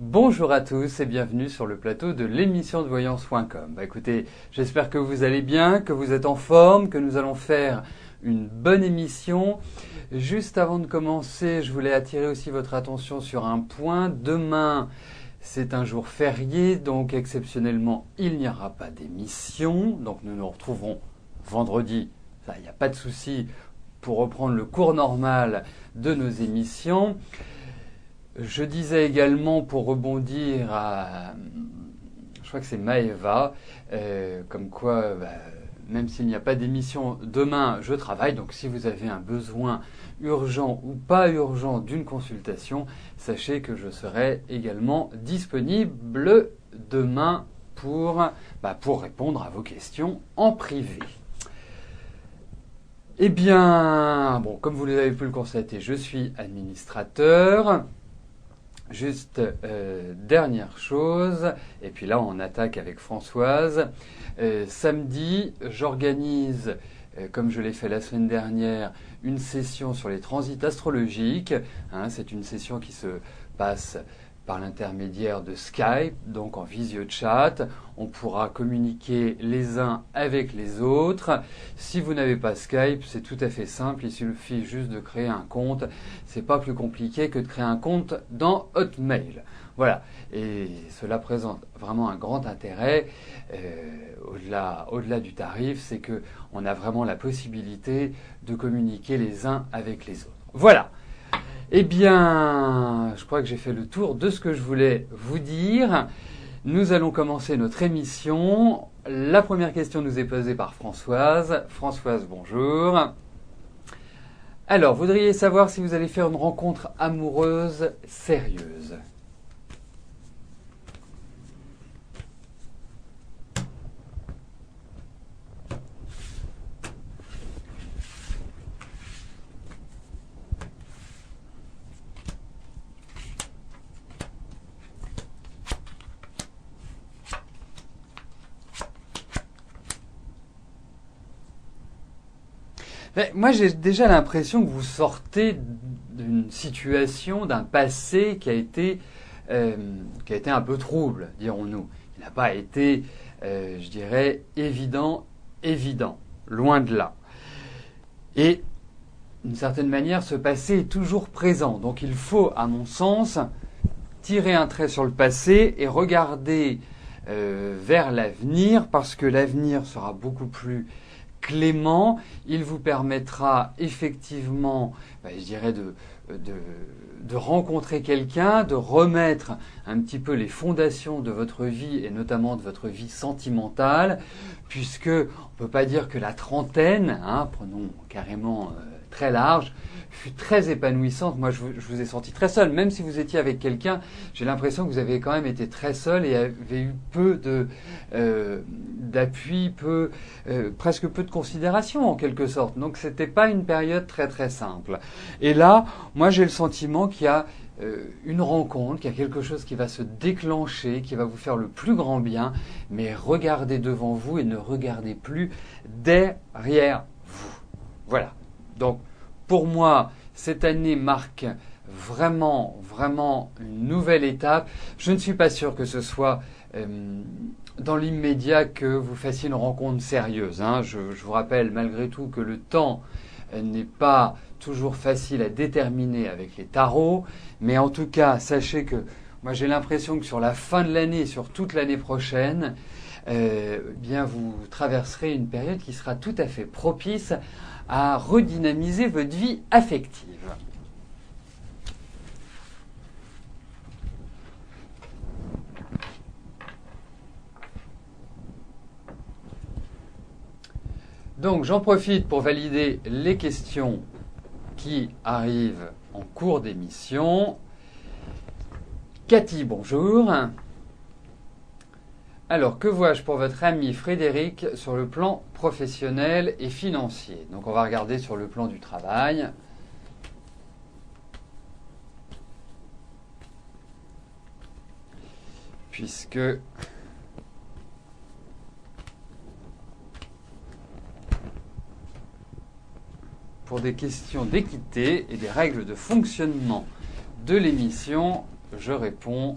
Bonjour à tous et bienvenue sur le plateau de l'émission de voyance.com. Écoutez, j'espère que vous allez bien, que vous êtes en forme, que nous allons faire une bonne émission. Juste avant de commencer, je voulais attirer aussi votre attention sur un point. Demain, c'est un jour férié, donc exceptionnellement, il n'y aura pas d'émission. Donc nous nous retrouverons vendredi, ça, il n'y a pas de souci, pour reprendre le cours normal de nos émissions. Je disais également, pour rebondir à, je crois que c'est Maëva, comme quoi, même s'il n'y a pas d'émission demain, je travaille. Donc si vous avez un besoin urgent ou pas urgent d'une consultation, sachez que je serai également disponible demain pour répondre à vos questions en privé. Eh bien, bon, comme vous l'avez pu le constater, je suis administrateur. Juste dernière chose, et puis là on attaque avec Françoise. Samedi, j'organise, comme je l'ai fait la semaine dernière, une session sur les transits astrologiques. C'est une session qui se passe par l'intermédiaire de Skype, donc en visio-chat. On pourra communiquer les uns avec les autres. Si vous n'avez pas Skype, c'est tout à fait simple. Il suffit juste de créer un compte. C'est pas plus compliqué que de créer un compte dans Hotmail. Voilà. Et cela présente vraiment un grand intérêt. Au-delà du tarif, c'est que on a vraiment la possibilité de communiquer les uns avec les autres. Voilà. Eh bien, je crois que j'ai fait le tour de ce que je voulais vous dire. Nous allons commencer notre émission. La première question nous est posée par Françoise. Françoise, bonjour. Alors, vous voudriez savoir si vous allez faire une rencontre amoureuse sérieuse. Moi, j'ai déjà l'impression que vous sortez d'une situation, d'un passé qui a été un peu trouble, dirons-nous. Il n'a pas été, je dirais, évident, loin de là. Et d'une certaine manière, ce passé est toujours présent. Donc il faut, à mon sens, tirer un trait sur le passé et regarder vers l'avenir, parce que l'avenir sera beaucoup plus clément. Il vous permettra effectivement, je dirais, de rencontrer quelqu'un, de remettre un petit peu les fondations de votre vie et notamment de votre vie sentimentale, puisque on ne peut pas dire que la trentaine, prenons carrément très large, fut très épanouissante. Moi, je vous ai senti très seul. Même si vous étiez avec quelqu'un, j'ai l'impression que vous avez quand même été très seul et avez eu peu d'appui, presque peu de considération en quelque sorte. Donc, c'était pas une période très très simple. Et là, moi, j'ai le sentiment qu'il y a une rencontre, qu'il y a quelque chose qui va se déclencher, qui va vous faire le plus grand bien, mais regardez devant vous et ne regardez plus derrière vous. Voilà. Donc, pour moi, cette année marque vraiment, vraiment une nouvelle étape. Je ne suis pas sûr que ce soit dans l'immédiat que vous fassiez une rencontre sérieuse. Je vous rappelle malgré tout que le temps n'est pas toujours facile à déterminer avec les tarots, mais en tout cas, sachez que moi j'ai l'impression que sur la fin de l'année, sur toute l'année prochaine, bien vous traverserez une période qui sera tout à fait propice à redynamiser votre vie affective. Donc j'en profite pour valider les questions qui arrivent en cours d'émission. Cathy, bonjour. Alors, que vois-je pour votre ami Frédéric sur le plan professionnel et financier? Donc, on va regarder sur le plan du travail. Puisque pour des questions d'équité et des règles de fonctionnement de l'émission, je réponds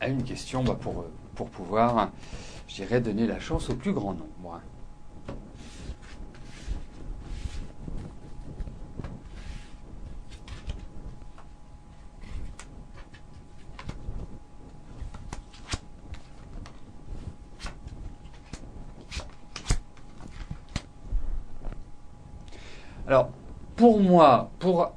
à une question pour pouvoir, je dirais, donner la chance au plus grand nombre. Alors, pour moi, pour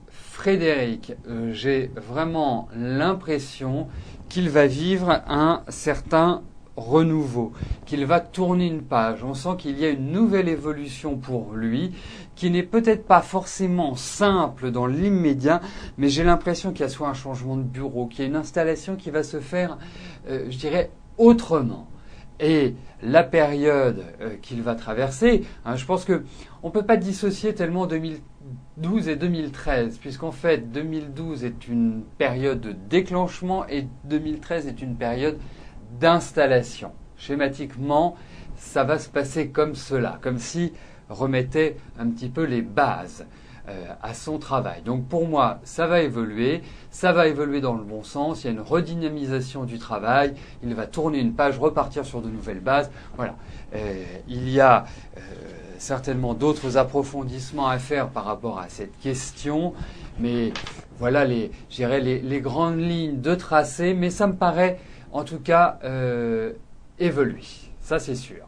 Frédéric, j'ai vraiment l'impression qu'il va vivre un certain renouveau, qu'il va tourner une page. On sent qu'il y a une nouvelle évolution pour lui, qui n'est peut-être pas forcément simple dans l'immédiat, mais j'ai l'impression qu'il y a soit un changement de bureau, qu'il y a une installation qui va se faire, je dirais, autrement. Et la période qu'il va traverser, je pense que on peut pas dissocier tellement 2012 et 2013, puisqu'en fait 2012 est une période de déclenchement et 2013 est une période d'installation. Schématiquement, ça va se passer comme cela, comme si remettait un petit peu les bases à son travail. Donc pour moi, ça va évoluer dans le bon sens, il y a une redynamisation du travail, il va tourner une page, repartir sur de nouvelles bases. Voilà. Il y a certainement d'autres approfondissements à faire par rapport à cette question, mais voilà les grandes lignes de tracé, mais ça me paraît en tout cas évoluer, ça c'est sûr.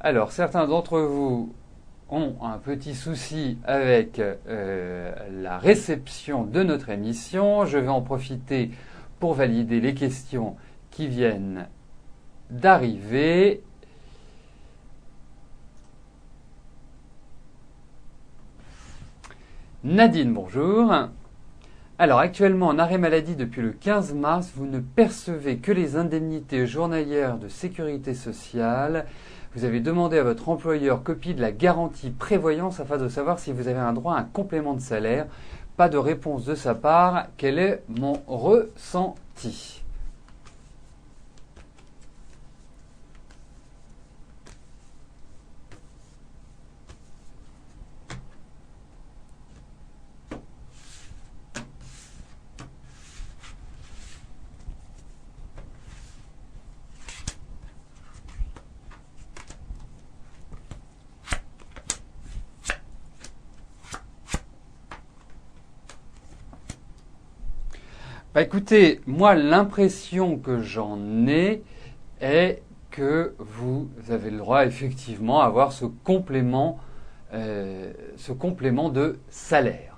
Alors, certains d'entre vous ont un petit souci avec la réception de notre émission. Je vais en profiter pour valider les questions qui viennent d'arriver. Nadine, bonjour. Alors, actuellement en arrêt maladie depuis le 15 mars, vous ne percevez que les indemnités journalières de sécurité sociale. Vous avez demandé à votre employeur copie de la garantie prévoyance afin de savoir si vous avez un droit à un complément de salaire. Pas de réponse de sa part. Quel est mon ressenti ? Bah écoutez, moi l'impression que j'en ai est que vous avez le droit effectivement à avoir ce complément de salaire.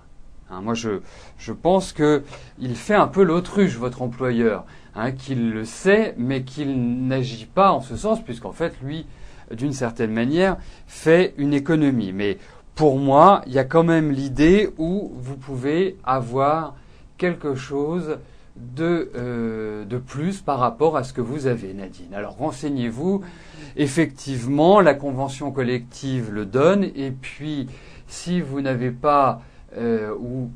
Moi je pense qu'il fait un peu l'autruche votre employeur, qu'il le sait mais qu'il n'agit pas en ce sens puisqu'en fait lui d'une certaine manière fait une économie. Mais pour moi il y a quand même l'idée où vous pouvez avoir quelque chose de plus par rapport à ce que vous avez, Nadine. Alors renseignez-vous, effectivement, la convention collective le donne, et puis si vous n'avez pas ou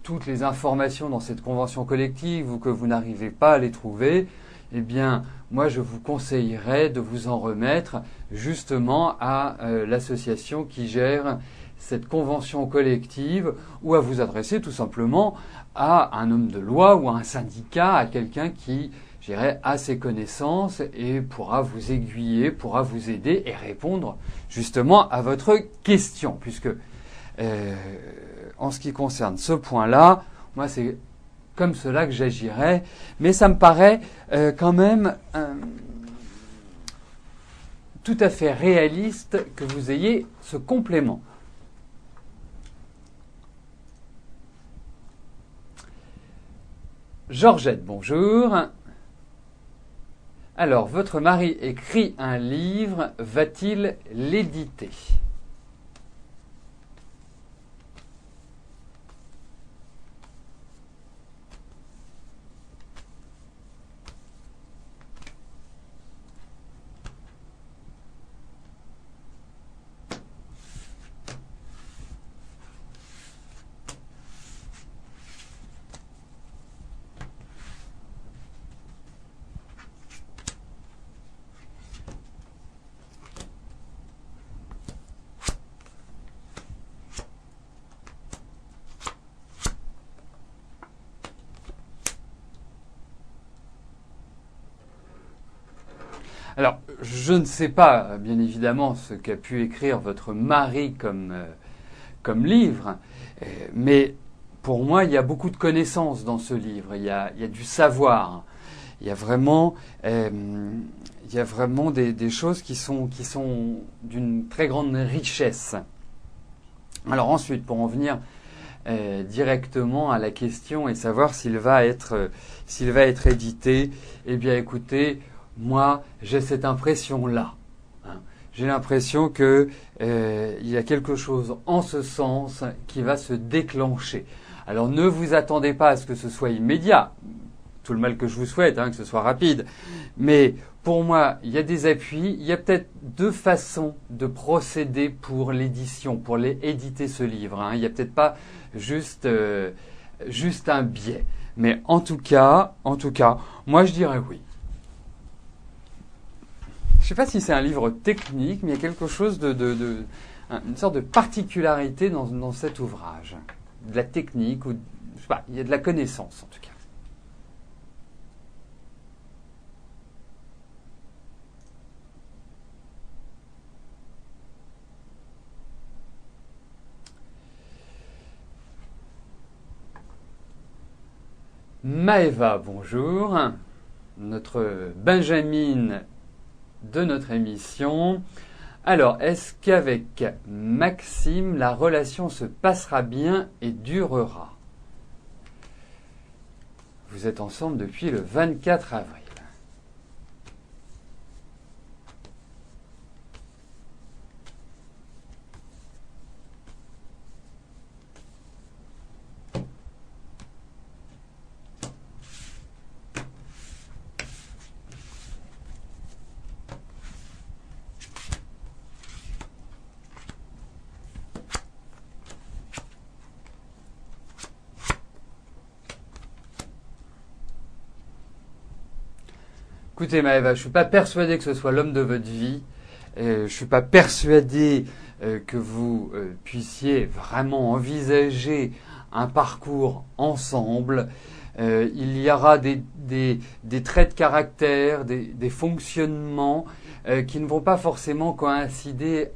toutes les informations dans cette convention collective ou que vous n'arrivez pas à les trouver, eh bien, moi, je vous conseillerais de vous en remettre justement à l'association qui gère cette convention collective ou à vous adresser tout simplement à un homme de loi ou à un syndicat, à quelqu'un qui, je dirais, a ses connaissances et pourra vous aiguiller, pourra vous aider et répondre justement à votre question. Puisque en ce qui concerne ce point-là, moi c'est comme cela que j'agirais, mais ça me paraît quand même tout à fait réaliste que vous ayez ce complément. Georgette, bonjour. Alors, votre mari écrit un livre, va-t-il l'éditer ? Alors, je ne sais pas, bien évidemment, ce qu'a pu écrire votre mari comme livre, mais pour moi, il y a beaucoup de connaissances dans ce livre. Il y a du savoir. Il y a vraiment, des choses qui sont d'une très grande richesse. Alors ensuite, pour en venir directement à la question et savoir s'il va être édité, eh bien écoutez, moi j'ai cette impression-là. J'ai l'impression que il y a quelque chose en ce sens qui va se déclencher. Alors ne vous attendez pas à ce que ce soit immédiat. Tout le mal que je vous souhaite, que ce soit rapide. Mais pour moi, il y a des appuis. Il y a peut-être deux façons de procéder pour l'édition, pour éditer ce livre. Il n'y a peut-être pas juste un biais. Mais en tout cas, moi je dirais oui. Je ne sais pas si c'est un livre technique, mais il y a quelque chose une sorte de particularité dans cet ouvrage. De la technique, ou je sais pas, il y a de la connaissance en tout cas. Maëva, bonjour. Notre Benjamin de notre émission. Alors, est-ce qu'avec Maxime, la relation se passera bien et durera? Vous êtes ensemble depuis le 24 avril. Écoutez Maëva, je ne suis pas persuadé que ce soit l'homme de votre vie. Je ne suis pas persuadé que vous puissiez vraiment envisager un parcours ensemble. Il y aura des traits de caractère, des fonctionnements qui ne vont pas forcément coïncider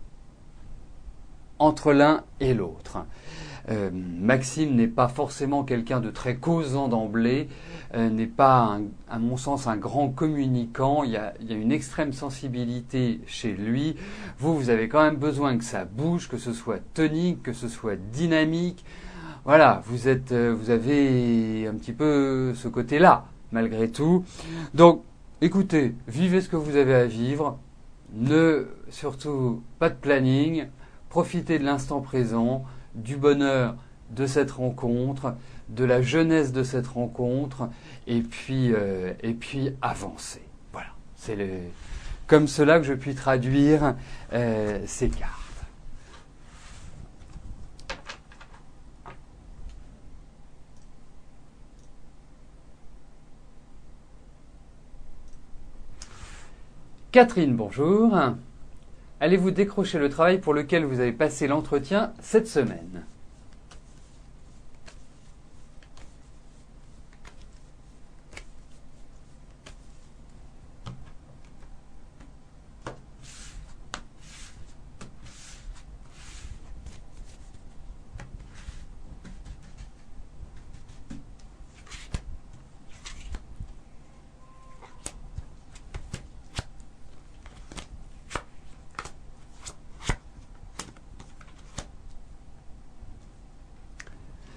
entre l'un et l'autre. Maxime n'est pas forcément quelqu'un de très causant d'emblée, n'est pas, à mon sens, un grand communicant. Il y a une extrême sensibilité chez lui. Vous avez quand même besoin que ça bouge, que ce soit tonique, que ce soit dynamique. Voilà, vous avez un petit peu ce côté-là, malgré tout. Donc, écoutez, vivez ce que vous avez à vivre. Surtout, pas de planning. Profitez de l'instant présent, du bonheur de cette rencontre, de la jeunesse de cette rencontre, et puis avancer. Voilà, c'est comme cela que je puis traduire ces cartes. Catherine, bonjour. Allez-vous décrocher le travail pour lequel vous avez passé l'entretien cette semaine?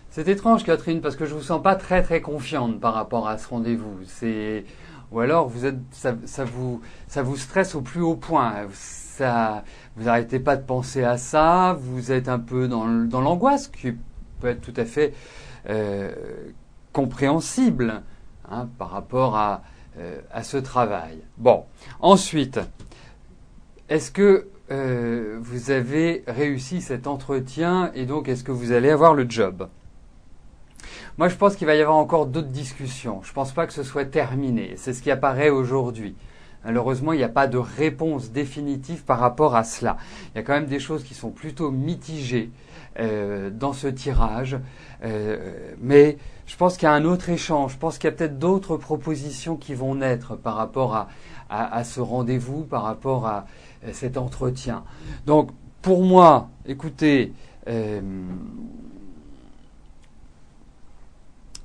C'est étrange, Catherine, parce que je vous sens pas très très confiante par rapport à ce rendez-vous. Ou alors ça vous stresse au plus haut point. Vous n'arrêtez pas de penser à ça. Vous êtes un peu dans l'angoisse, qui peut être tout à fait compréhensible par rapport à ce travail. Bon, ensuite, est-ce que vous avez réussi cet entretien et donc est-ce que vous allez avoir le job? Moi, je pense qu'il va y avoir encore d'autres discussions. Je ne pense pas que ce soit terminé. C'est ce qui apparaît aujourd'hui. Malheureusement, il n'y a pas de réponse définitive par rapport à cela. Il y a quand même des choses qui sont plutôt mitigées dans ce tirage. Mais je pense qu'il y a un autre échange. Je pense qu'il y a peut-être d'autres propositions qui vont naître par rapport à ce rendez-vous, par rapport à cet entretien. Donc, pour moi, écoutez,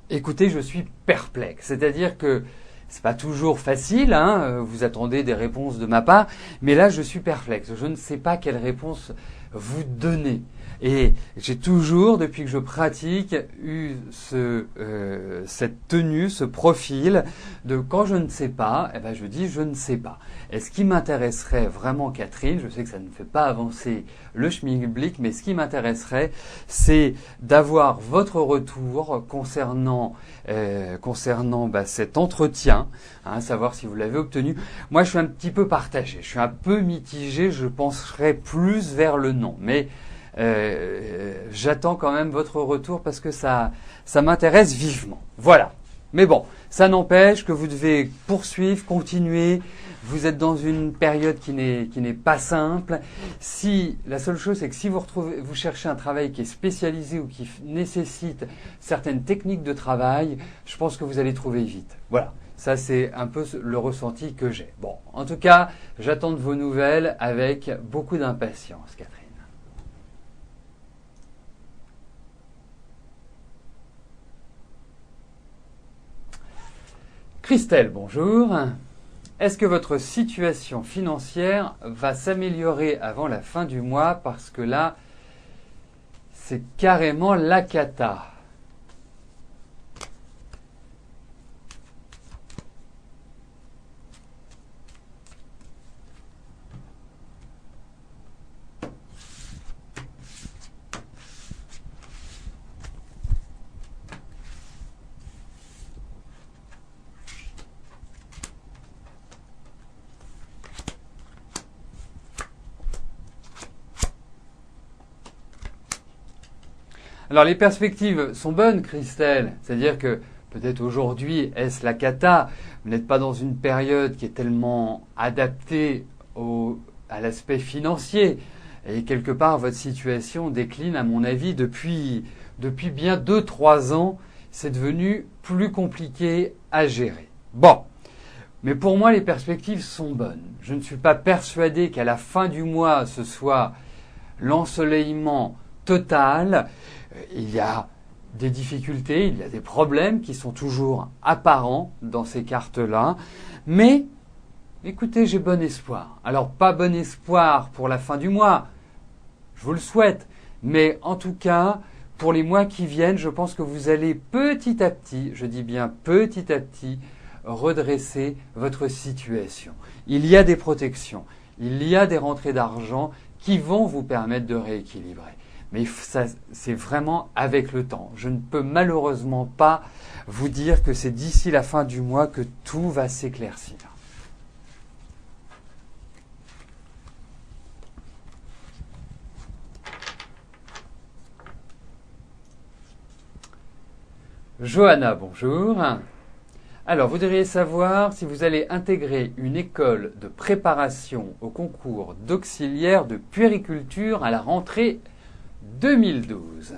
je suis perplexe. C'est-à-dire que c'est pas toujours facile, hein, vous attendez des réponses de ma part, mais là je suis perplexe. Je ne sais pas quelle réponse vous donner. Et j'ai toujours, depuis que je pratique, eu cette tenue, ce profil de quand je ne sais pas, eh ben je dis je ne sais pas. Et ce qui m'intéresserait vraiment, Catherine, je sais que ça ne fait pas avancer le schmilblick, mais ce qui m'intéresserait, c'est d'avoir votre retour concernant cet entretien, hein, savoir si vous l'avez obtenu. Moi, je suis un petit peu partagé, je suis un peu mitigé, je penserais plus vers le non, mais j'attends quand même votre retour parce que ça m'intéresse vivement. Voilà. Mais bon, ça n'empêche que vous devez poursuivre, continuer. Vous êtes dans une période qui n'est pas simple. La seule chose, c'est que si vous cherchez un travail qui est spécialisé ou qui nécessite certaines techniques de travail, je pense que vous allez trouver vite. Voilà. Ça, c'est un peu le ressenti que j'ai. Bon, en tout cas, j'attends de vos nouvelles avec beaucoup d'impatience, Catherine. Christelle, bonjour. Est-ce que votre situation financière va s'améliorer avant la fin du mois parce que là, c'est carrément la cata? Alors les perspectives sont bonnes, Christelle. C'est-à-dire que peut-être aujourd'hui, est-ce la cata? Vous n'êtes pas dans une période qui est tellement adaptée à l'aspect financier. Et quelque part, votre situation décline, à mon avis, depuis bien 2-3 ans. C'est devenu plus compliqué à gérer. Bon. Mais pour moi, les perspectives sont bonnes. Je ne suis pas persuadé qu'à la fin du mois, ce soit l'ensoleillement total. Il y a des difficultés, il y a des problèmes qui sont toujours apparents dans ces cartes-là. Mais, écoutez, j'ai bon espoir. Alors, pas bon espoir pour la fin du mois, je vous le souhaite. Mais en tout cas, pour les mois qui viennent, je pense que vous allez petit à petit, je dis bien petit à petit, redresser votre situation. Il y a des protections, il y a des rentrées d'argent qui vont vous permettre de rééquilibrer. Mais ça, c'est vraiment avec le temps. Je ne peux malheureusement pas vous dire que c'est d'ici la fin du mois que tout va s'éclaircir. Johanna, bonjour. Alors, vous devriez savoir si vous allez intégrer une école de préparation au concours d'auxiliaire de puériculture à la rentrée 2012.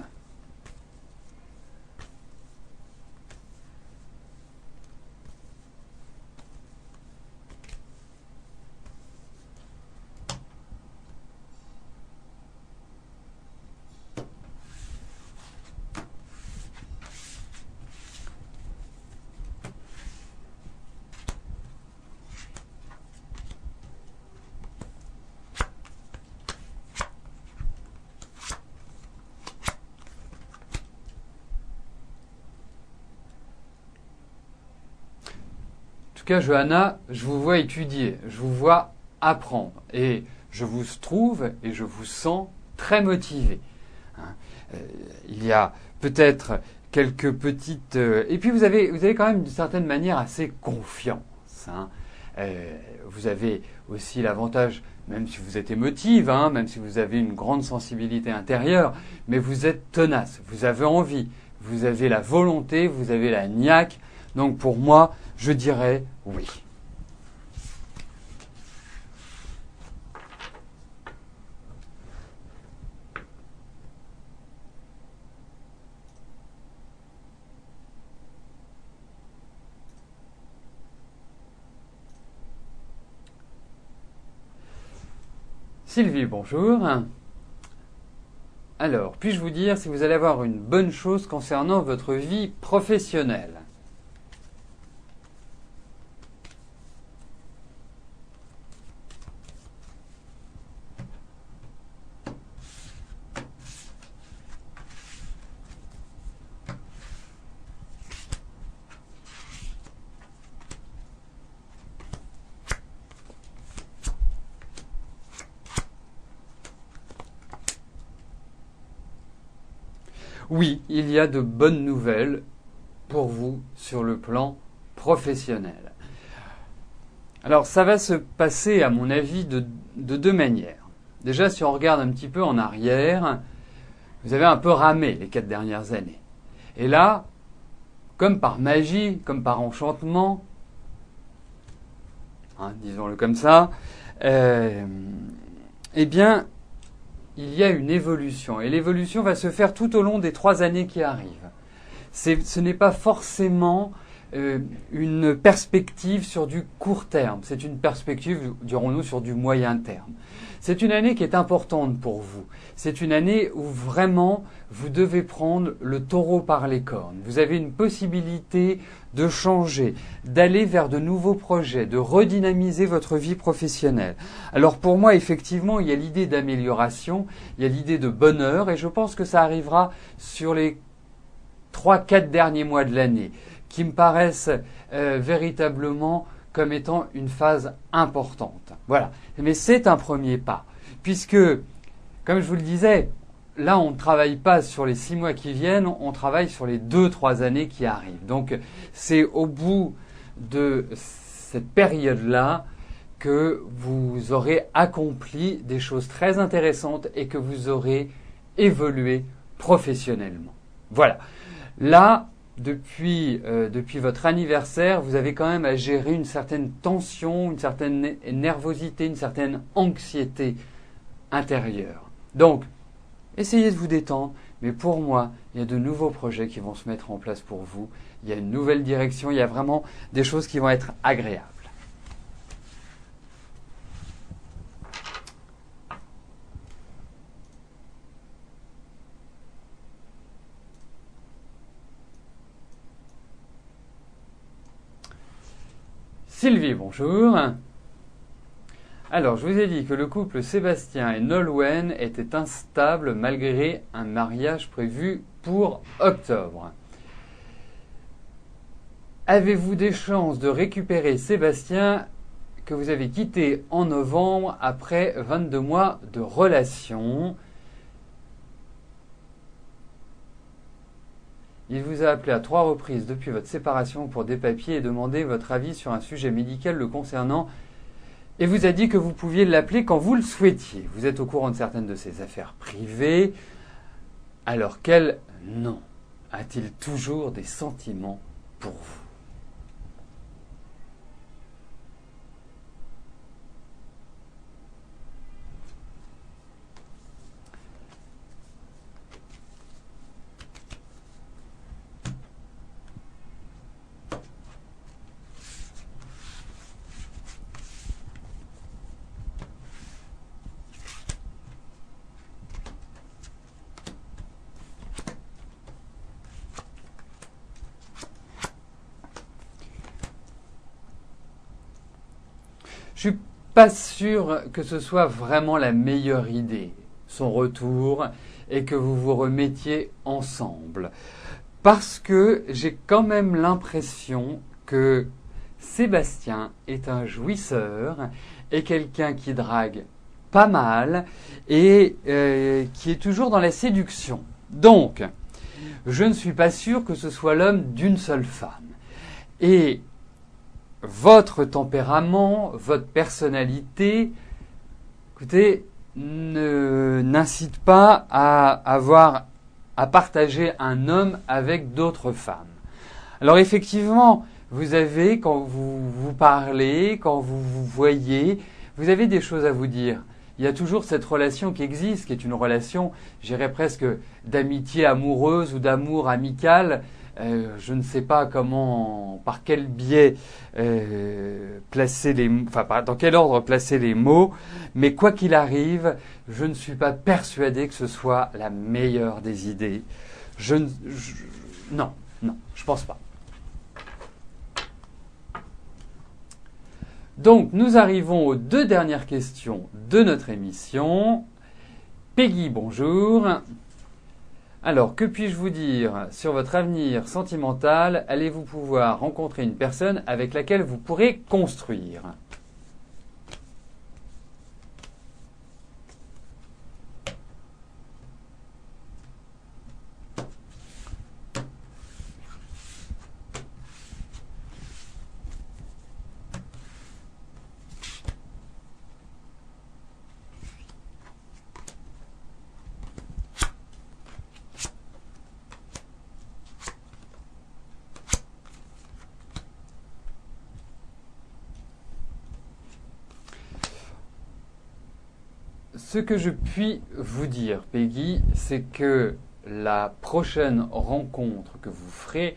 En tout cas, Johanna, je vous vois étudier, je vous vois apprendre et je vous trouve et je vous sens très motivé. Il y a peut-être quelques petites... et puis vous avez quand même d'une certaine manière assez confiance. Vous avez aussi l'avantage, même si vous êtes émotive, même si vous avez une grande sensibilité intérieure, mais vous êtes tenace, vous avez envie, vous avez la volonté, vous avez la niaque. Donc pour moi, je dirais oui. Sylvie, bonjour. Alors, puis-je vous dire si vous allez avoir une bonne chose concernant votre vie professionnelle? Oui, il y a de bonnes nouvelles pour vous sur le plan professionnel. Alors ça va se passer à mon avis de deux manières. Déjà si on regarde un petit peu en arrière, vous avez un peu ramé les 4 dernières années. Et là, comme par magie, comme par enchantement, disons-le comme ça, eh bien il y a une évolution. Et l'évolution va se faire tout au long des 3 années qui arrivent. Ce n'est pas forcément une perspective sur du court terme. C'est une perspective, dirons-nous, sur du moyen terme. C'est une année qui est importante pour vous. C'est une année où vraiment vous devez prendre le taureau par les cornes. Vous avez une possibilité de changer, d'aller vers de nouveaux projets, de redynamiser votre vie professionnelle. Alors pour moi, effectivement, il y a l'idée d'amélioration, il y a l'idée de bonheur, et je pense que ça arrivera sur les 3-4 derniers mois de l'année, qui me paraissent véritablement comme étant une phase importante. Voilà. Mais c'est un premier pas, puisque, comme je vous le disais, là on ne travaille pas sur les 6 mois qui viennent, on travaille sur les 2-3 années qui arrivent. Donc c'est au bout de cette période-là que vous aurez accompli des choses très intéressantes et que vous aurez évolué professionnellement. Voilà. Là, depuis votre anniversaire, vous avez quand même à gérer une certaine tension, une certaine nervosité, une certaine anxiété intérieure. Donc, essayez de vous détendre, mais pour moi, il y a de nouveaux projets qui vont se mettre en place pour vous. Il y a une nouvelle direction, il y a vraiment des choses qui vont être agréables. Sylvie, bonjour. Alors, je vous ai dit que le couple Sébastien et Nolwenn était instable malgré un mariage prévu pour octobre. Avez-vous des chances de récupérer Sébastien que vous avez quitté en novembre après 22 mois de relation? Il vous a appelé à 3 reprises depuis votre séparation pour des papiers et demandé votre avis sur un sujet médical le concernant et vous a dit que vous pouviez l'appeler quand vous le souhaitiez. Vous êtes au courant de certaines de ses affaires privées, alors qu'elle, non. A-t-il toujours des sentiments pour vous? Je suis pas sûr que ce soit vraiment la meilleure idée, son retour, et que vous vous remettiez ensemble. Parce que j'ai quand même l'impression que Sébastien est un jouisseur et quelqu'un qui drague pas mal et qui est toujours dans la séduction. Donc, je ne suis pas sûr que ce soit l'homme d'une seule femme. Et votre tempérament, votre personnalité, écoutez, n'incite pas à partager un homme avec d'autres femmes. Alors effectivement, vous avez, quand vous vous parlez, quand vous vous voyez, vous avez des choses à vous dire. Il y a toujours cette relation qui existe, qui est une relation, j'irais presque d'amitié amoureuse ou d'amour amical, Je ne sais pas comment, par quel biais placer les, enfin dans quel ordre placer les mots, mais quoi qu'il arrive, je ne suis pas persuadé que ce soit la meilleure des idées. Non, je pense pas. Donc, nous arrivons aux 2 dernières questions de notre émission. Peggy, bonjour. Alors, que puis-je vous dire sur votre avenir sentimental? Allez-vous pouvoir rencontrer une personne avec laquelle vous pourrez construire? Ce que je puis vous dire, Peggy, c'est que la prochaine rencontre que vous ferez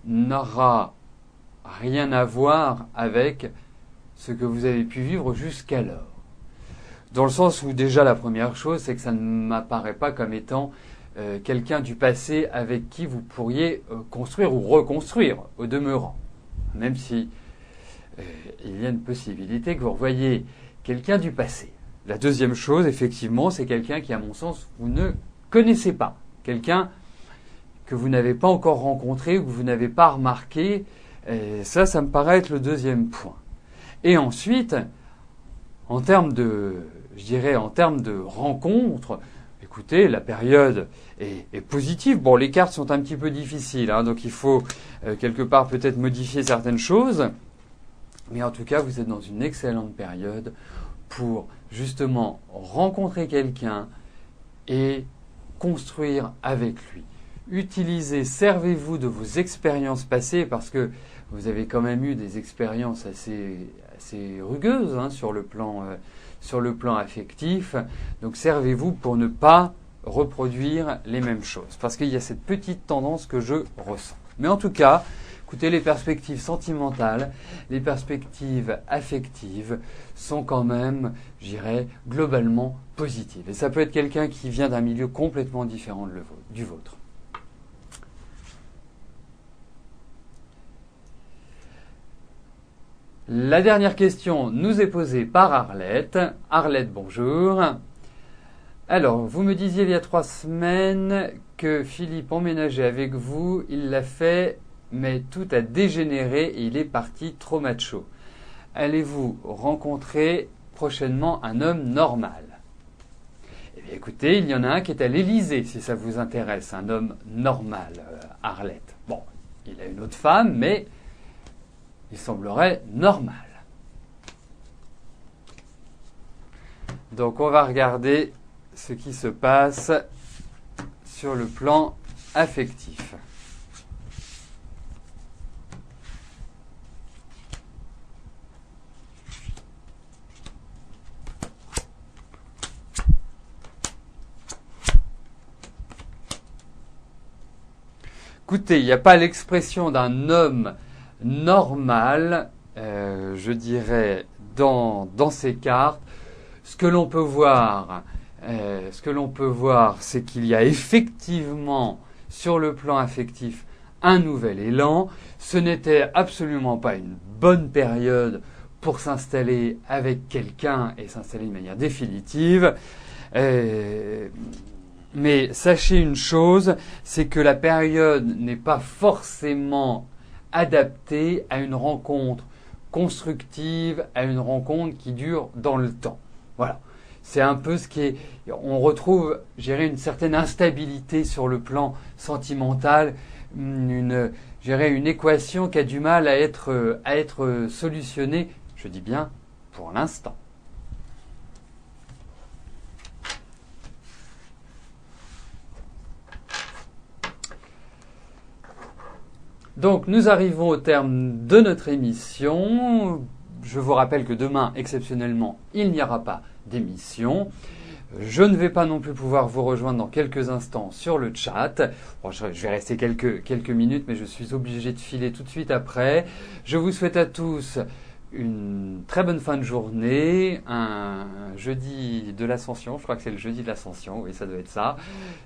n'aura rien à voir avec ce que vous avez pu vivre jusqu'alors. Dans le sens où déjà la première chose, c'est que ça ne m'apparaît pas comme étant quelqu'un du passé avec qui vous pourriez construire ou reconstruire au demeurant. Même si il y a une possibilité que vous revoyiez quelqu'un du passé. La deuxième chose, effectivement, c'est quelqu'un qui, à mon sens, vous ne connaissez pas. Quelqu'un que vous n'avez pas encore rencontré ou que vous n'avez pas remarqué. Et ça me paraît être le deuxième point. Et ensuite, en termes de rencontre, écoutez, la période est positive. Bon, les cartes sont un petit peu difficiles, hein, donc il faut quelque part peut-être modifier certaines choses. Mais en tout cas, vous êtes dans une excellente période pour justement rencontrer quelqu'un et construire avec lui. Servez-vous de vos expériences passées parce que vous avez quand même eu des expériences assez rugueuses hein, sur le plan affectif. Donc servez-vous pour ne pas reproduire les mêmes choses parce qu'il y a cette petite tendance que je ressens. Mais en tout cas, écoutez, les perspectives sentimentales, les perspectives affectives sont quand même, je dirais, globalement positives. Et ça peut être quelqu'un qui vient d'un milieu complètement différent du vôtre. La dernière question nous est posée par Arlette. Arlette, bonjour. Alors, vous me disiez il y a 3 semaines que Philippe emménageait avec vous. Il l'a fait, mais tout a dégénéré et il est parti trop macho. Allez-vous rencontrer prochainement un homme normal? Eh bien, écoutez, il y en a un qui est à l'Élysée, si ça vous intéresse, un homme normal, Arlette. Bon, il a une autre femme, mais il semblerait normal. Donc, on va regarder ce qui se passe sur le plan affectif. Écoutez, il n'y a pas l'expression d'un homme normal, je dirais, dans ces cartes. Ce que l'on peut voir, c'est qu'il y a effectivement, sur le plan affectif, un nouvel élan. Ce n'était absolument pas une bonne période pour s'installer avec quelqu'un et s'installer de manière définitive. Mais sachez une chose, c'est que la période n'est pas forcément adaptée à une rencontre constructive, à une rencontre qui dure dans le temps. Voilà. C'est un peu ce qui est... On retrouve, je dirais, une certaine instabilité sur le plan sentimental, une équation qui a du mal à être solutionnée, je dis bien, pour l'instant. Donc nous arrivons au terme de notre émission. Je vous rappelle que demain, exceptionnellement, il n'y aura pas d'émission. Je ne vais pas non plus pouvoir vous rejoindre dans quelques instants sur le chat. Bon, je vais rester quelques minutes, mais je suis obligé de filer tout de suite après. Je vous souhaite à tous une très bonne fin de journée, un jeudi de l'Ascension. Je crois que c'est le jeudi de l'Ascension, oui, ça doit être ça.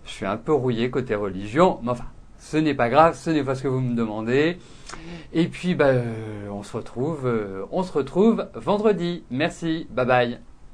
Je suis un peu rouillé côté religion, mais enfin, ce n'est pas grave, ce n'est pas ce que vous me demandez. Et puis, on se retrouve vendredi. Merci, bye bye.